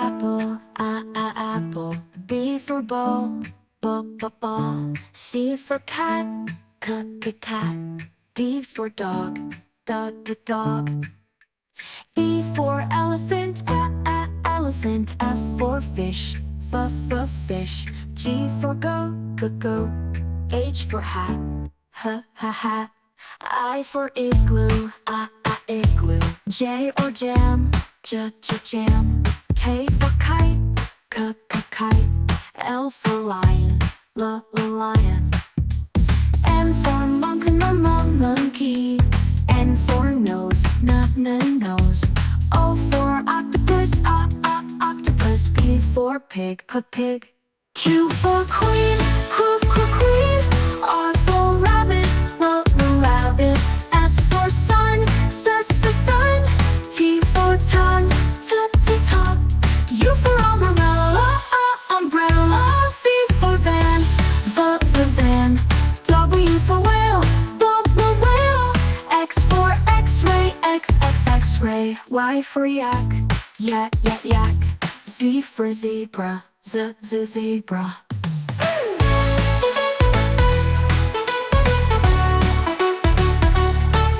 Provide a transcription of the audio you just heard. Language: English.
apple, apple. B for ball, ball. C for cat, cat. D for dog, dog. E for elephant, elephant. F for fish, fish. G for go. H for hat, hat. I for igloo, igloo. J or jam, jam. K for kite, kite. L for lion, lion. M for monkey. N for nose, nose. O for octopus, octopus. P for pig, pig. Q for queen, queen. R for rabbit, rabbit. S for sun, sun. T for tongue, tongue. U for umbrella, umbrella. V for van, van. W for whale, whale. X for x-ray, x-ray. Y for yak, yak. Z for zebra, zebra.